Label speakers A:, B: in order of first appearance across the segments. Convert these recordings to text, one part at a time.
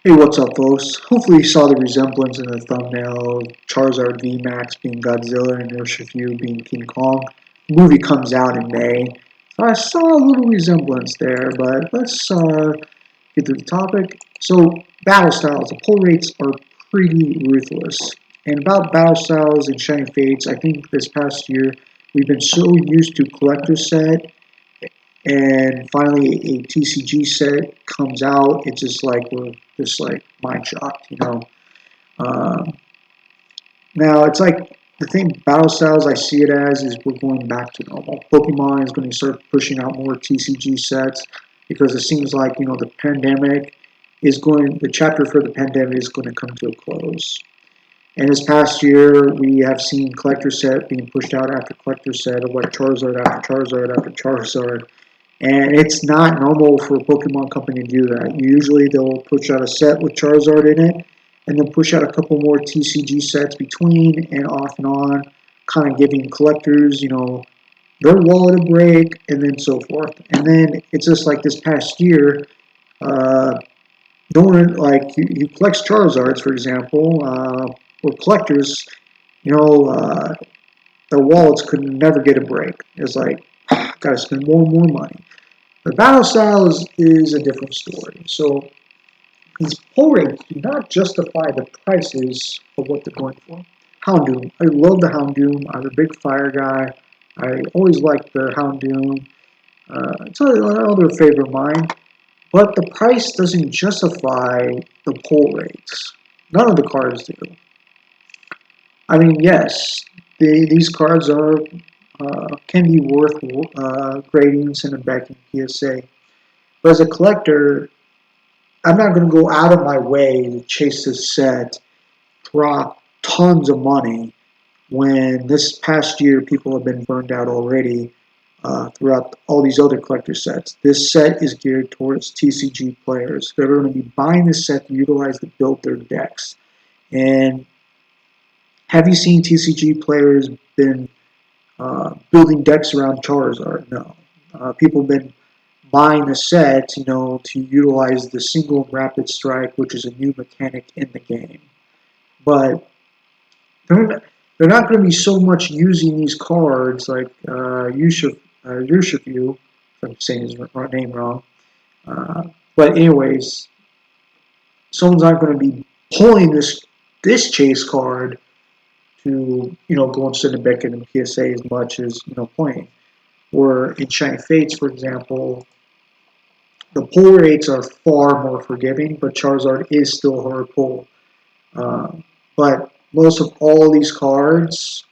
A: Hey, what's up, folks? Hopefully you saw the resemblance in the thumbnail of Charizard Vmax being Godzilla and Urshifu being King Kong. The movie comes out in May. So I saw a little resemblance there, but let's get to the topic. So, battle styles. The pull rates are pretty ruthless. And about battle styles and Shiny Fates, I think this past year we've been so used to collector set, and finally a TCG set comes out. It's just like we're just like mind shocked, you know. Um, Now it's like the thing battle styles I see it as is we're going back to normal. Pokemon is going to start pushing out more TCG sets because it seems like the pandemic is going. The chapter for the pandemic is going to come to a close. And this past year, we have seen collector set being pushed out after collector set of like Charizard after Charizard after Charizard. And it's not normal for a Pokemon company to do that. Usually they'll push out a set with Charizard in it, and then push out a couple more TCG sets between and off and on, kind of giving collectors, their wallet a break, and then so forth. And then it's just like this past year, uh, like you collect Charizards, for example, or collectors, their wallets could never get a break. It's like, gotta spend more and more money. The battle style is a different story. So these pull rates do not justify the prices of what they're going for. Houndoom. I love the Houndoom. I'm a big fire guy. I always liked the Houndoom. It's another favorite of mine. But the price doesn't justify the pull rates. None of the cards do. I mean, yes, these cards are can be worth grading, send it back in PSA. But as a collector, I'm not going to go out of my way to chase this set, drop tons of money when this past year people have been burned out already throughout all these other collector sets. This set is geared towards TCG players. They're going to be buying this set to utilize to build their decks. And have you seen TCG players been building decks around Charizard? No. People have been buying the set, to utilize the single rapid strike, which is a new mechanic in the game. But they're not going to be so much using these cards like Urshifu, if I'm saying his name wrong. But anyways, someone's not going to be pulling this chase card to go and send it back in PSA as much as playing. Or in Shiny Fates, for example, the pull rates are far more forgiving, but Charizard is still a hard pull. But most of all these cards,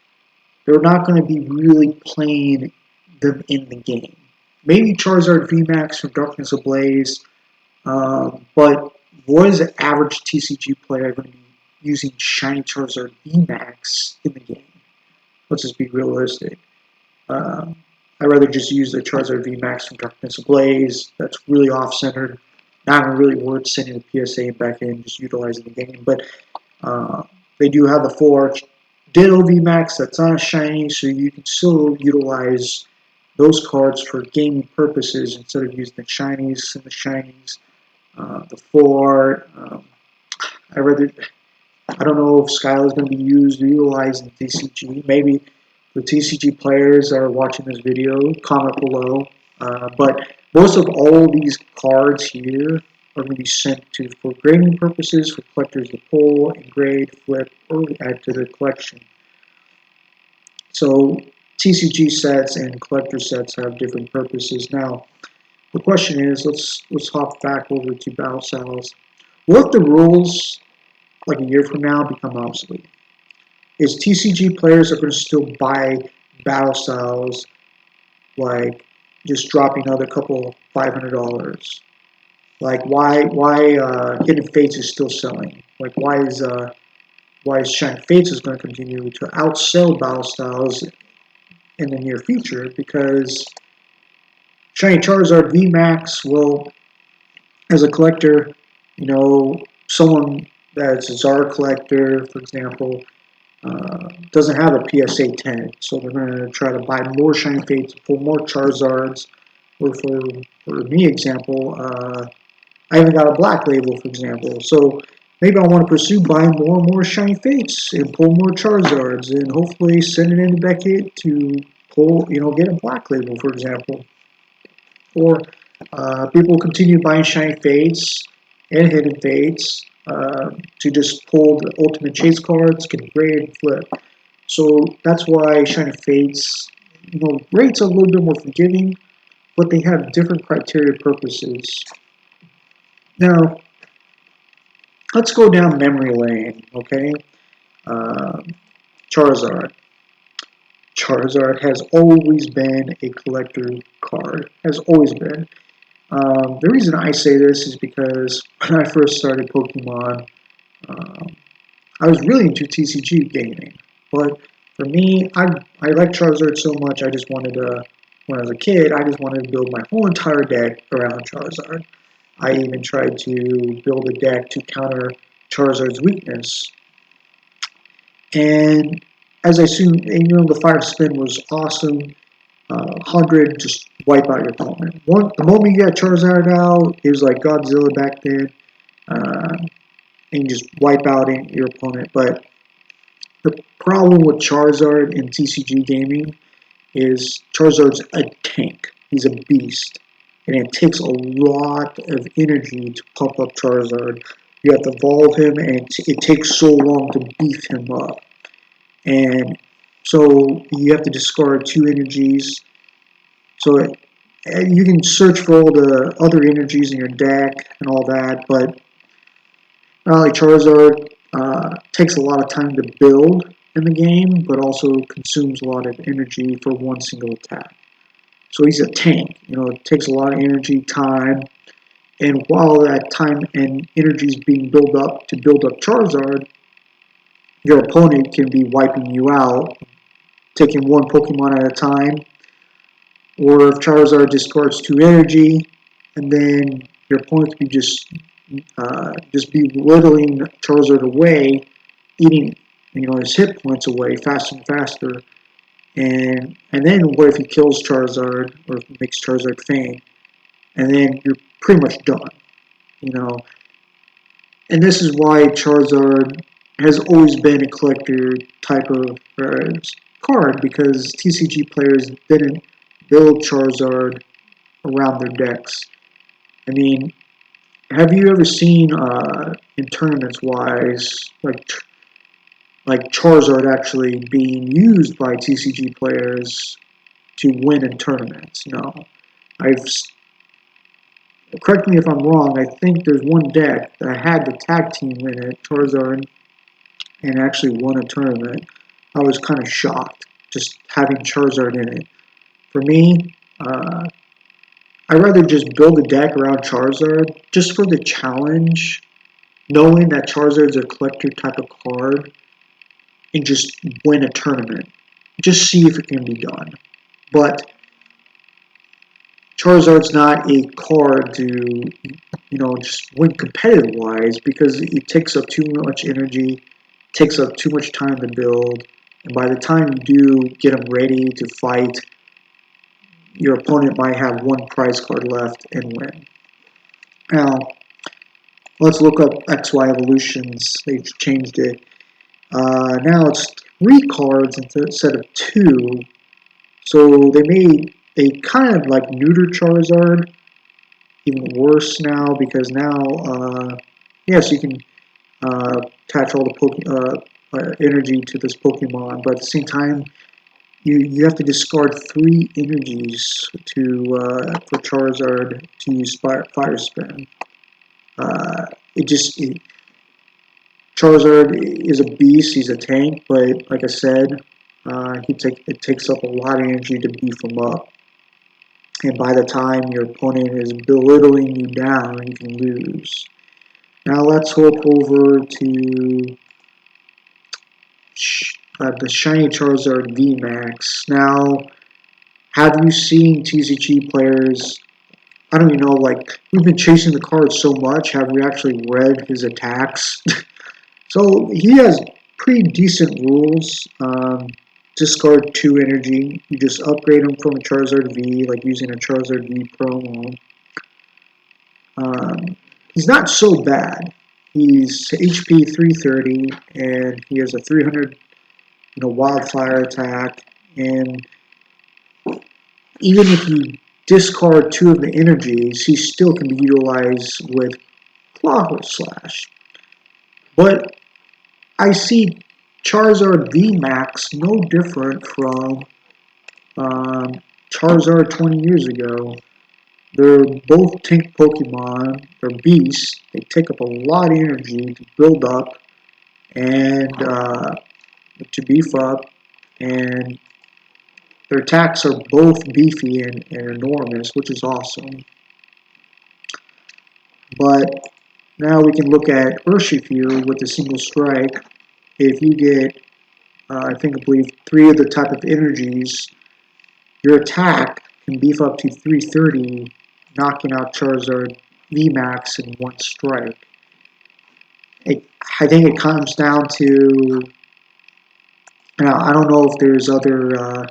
A: they're not going to be really playing them in the game. Maybe Charizard VMAX from Darkness Ablaze, but what is the average TCG player going to be using Shiny Charizard VMAX in the game? Let's just be realistic. I'd rather just use the Charizard VMAX from Darkness Ablaze. That's really off-centered. Not really worth sending the PSA back in, just utilizing the game. But they do have the full arch Ditto VMAX that's not a shiny, so you can still utilize those cards for gaming purposes instead of using the shinies and the shinies. The full art. I don't know if Skyla is going to be utilized in TCG. Maybe the TCG players are watching this video. Comment below. But most of all these cards here are going to be sent to for grading purposes for collectors to pull and grade, flip, or add to their collection. So TCG sets and collector sets have different purposes. Now, the question is, let's hop back over to battle styles. What if the rules, like a year from now, become obsolete? Is TCG players are going to still buy battle styles, like just dropping another couple $500? Like why Hidden Fates is still selling? Like why is Shiny Fates is going to continue to outsell battle styles in the near future? Because Shiny Charizard VMAX will, as a collector, someone that's a Zard collector, for example, doesn't have a PSA 10, so they're going to try to buy more Shiny Fates, pull more Charizards, or for me example, I even got a black label, for example. So maybe I want to pursue buying more and more shiny fates and pull more Charizards and hopefully send it into Beckett to pull, get a black label, for example. Or people continue buying shiny fates and hidden fates to just pull the ultimate chase cards, get graded and flip. So that's why shiny fates, rates are a little bit more forgiving, but they have different criteria purposes. Now, let's go down memory lane, okay? Uh, Charizard. Charizard has always been a collector card, has always been. The reason I say this is because when I first started Pokemon, um, I was really into TCG gaming. But for me, I like Charizard so much, I just wanted to, when I was a kid, I just wanted to build my whole entire deck around Charizard. I even tried to build a deck to counter Charizard's weakness. And as I soon, the 5 spin was awesome. 100, just wipe out your opponent. The moment you got Charizard out, it was like Godzilla back then, uh, and you just wipe out your opponent. But the problem with Charizard in TCG gaming is Charizard's a tank. He's a beast. And it takes a lot of energy to pump up Charizard. You have to evolve him, and it takes so long to beef him up. And so you have to discard 2 energies. So you can search for all the other energies in your deck and all that, but not only Charizard takes a lot of time to build in the game, but also consumes a lot of energy for one single attack. So he's a tank. It takes a lot of energy, time, and while that time and energy is being built up to build up Charizard, your opponent can be wiping you out, taking one Pokemon at a time, or if Charizard discards 2 energy, and then your opponent can just be whittling Charizard away, eating his hit points away faster and faster. And then what if he kills Charizard or makes Charizard faint, and then you're pretty much done, you know. And this is why Charizard has always been a collector type of card, because TCG players didn't build Charizard around their decks. I mean, have you ever seen in tournaments wise, like Charizard actually being used by TCG players to win in tournaments? No. I've Correct me if I'm wrong. I think there's one deck that had the tag team in it, Charizard, and actually won a tournament. I was kind of shocked just having Charizard in it. For me, I'd rather just build a deck around Charizard just for the challenge, knowing that Charizard's a collector type of card, and just win a tournament. Just see if it can be done. But Charizard's not a card to, just win competitive wise, because it takes up too much energy, takes up too much time to build, and by the time you do get them ready to fight, your opponent might have one prize card left and win. Now, let's look up XY Evolutions. They've changed it. Now it's 3 cards instead of 2. So they kind of like neuter Charizard even worse now, because now, yes, you can attach all the energy to this Pokemon, but at the same time, you have to discard 3 energies for Charizard to use Fire Spin. Uh, it just it, Charizard is a beast. He's a tank, but like I said, it takes up a lot of energy to beef him up. And by the time your opponent is belittling you down, you can lose. Now let's hop over to the Shiny Charizard Vmax. Now, have you seen TCG players? I don't even know, we've been chasing the card so much, have we actually read his attacks? So, he has pretty decent rules. Discard 2 energy. You just upgrade him from a Charizard V, like using a Charizard V promo. he's not so bad. He's HP 330, and he has a 300, wildfire attack. And even if you discard 2 of the energies, he still can be utilized with Claw Slash. But I see Charizard Vmax no different from Charizard 20 years ago. They're both tank Pokemon. They're beasts. They take up a lot of energy to build up and to beef up, and their attacks are both beefy and enormous, which is awesome. But now we can look at Urshifu with a single strike. If you get, I believe, 3 of the type of energies, your attack can beef up to 330, knocking out Charizard Vmax in 1 strike. I think it comes down to, I don't know if there's other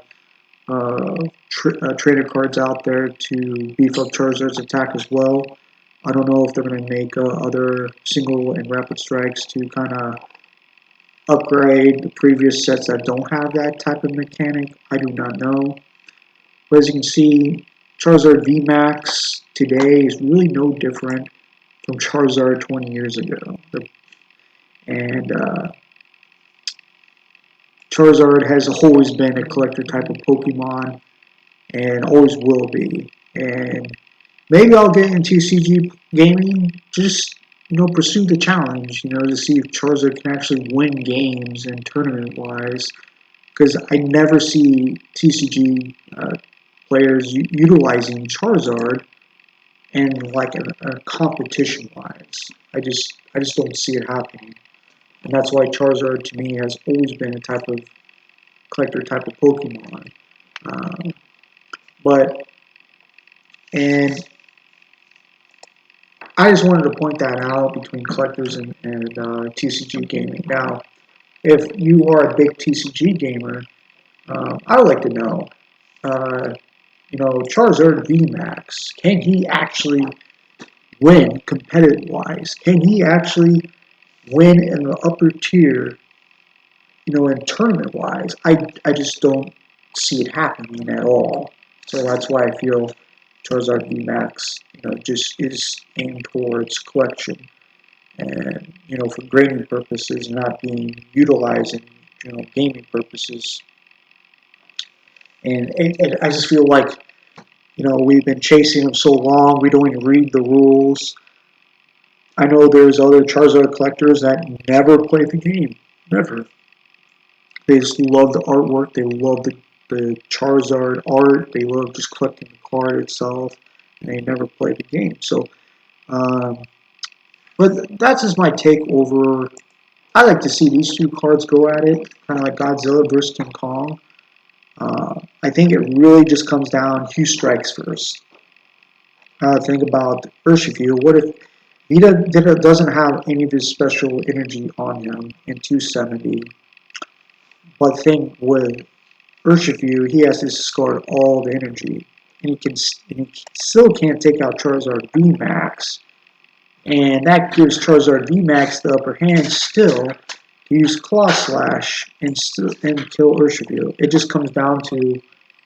A: trainer cards out there to beef up Charizard's attack as well. I don't know if they're going to make other single and rapid strikes to kind of upgrade the previous sets that don't have that type of mechanic. I do not know. But as you can see, Charizard VMAX today is really no different from Charizard 20 years ago. And Charizard has always been a collector type of Pokemon and always will be. And maybe I'll get into TCG gaming, just pursue the challenge, to see if Charizard can actually win games and tournament wise. Because I never see TCG players utilizing Charizard and like a competition wise. I just don't see it happening. And that's why Charizard to me has always been a type of collector type of Pokemon. And I just wanted to point that out between collectors and TCG gaming. Now, if you are a big TCG gamer, I would like to know, Charizard VMAX, can he actually win competitive-wise? Can he actually win in the upper tier, in tournament-wise? I just don't see it happening at all. So that's why I feel Charizard VMAX, just is aimed towards collection and, for grading purposes, not being utilized in, gaming purposes. And I just feel like, we've been chasing them so long, we don't even read the rules. I know there's other Charizard collectors that never play the game. Never. They just love the artwork. They love the Charizard art. They love just collecting the card itself. And they never play the game. So, but that's just my take over. I like to see these 2 cards go at it, kind of like Godzilla versus King Kong. I think it really just comes down who strikes first. Think about Urshifu. What if he doesn't have any of his special energy on him in 270? But think with Urshifu, he has to discard all the energy, and he still can't take out Charizard VMAX, and that gives Charizard VMAX the upper hand still to use Claw Slash and kill Urshifu. It just comes down to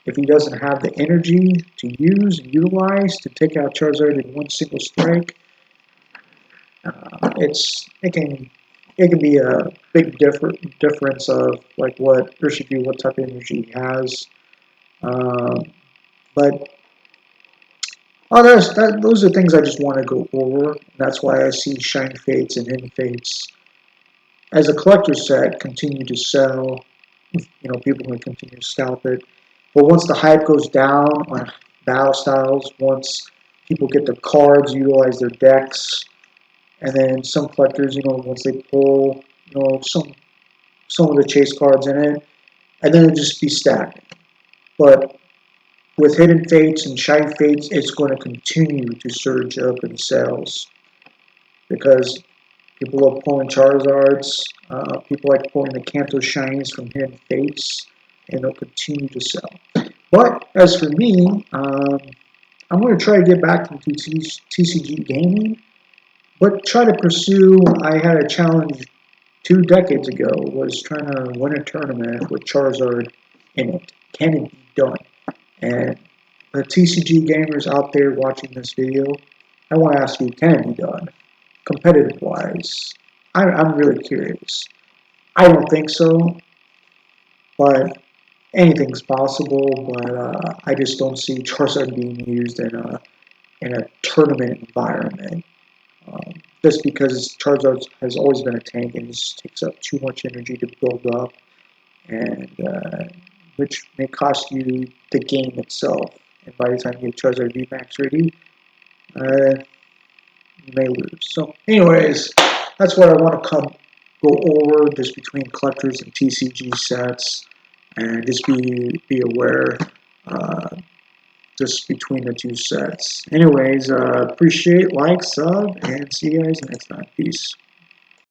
A: if he doesn't have the energy to use and utilize to take out Charizard in 1 single strike, it can be a big difference of like what Urshifu, what type of energy he has. But those are things I just want to go over. That's why I see Shiny Fates and Hidden Fates as a collector set continue to sell. People can continue to scalp it. But once the hype goes down on battle styles, once people get the cards, utilize their decks, and then some collectors, once they pull, some of the chase cards in it, and then it'll just be stagnant. But with Hidden Fates and Shiny Fates, it's going to continue to surge up in sales because people love pulling Charizards. People like pulling the Kanto Shinies from Hidden Fates, and they'll continue to sell. But as for me, I'm going to try to get back into TCG gaming. but try to pursue. I had a challenge 2 decades ago, was trying to win a tournament with Charizard in it. Can it be done? And the TCG gamers out there watching this video, I want to ask you, can it be done? Competitive wise, I'm really curious. I don't think so, but anything's possible. But I just don't see Charizard being used in a tournament environment. Just because Charizard has always been a tank and just takes up too much energy to build up, and which may cost you the game itself. And by the time you get Charizard Vmax ready, you may lose. So, anyways, that's what I want to go over just between collectors and TCG sets, and just be aware. Just between the two sets. Anyways, appreciate, like, sub, and see you guys next time. Peace.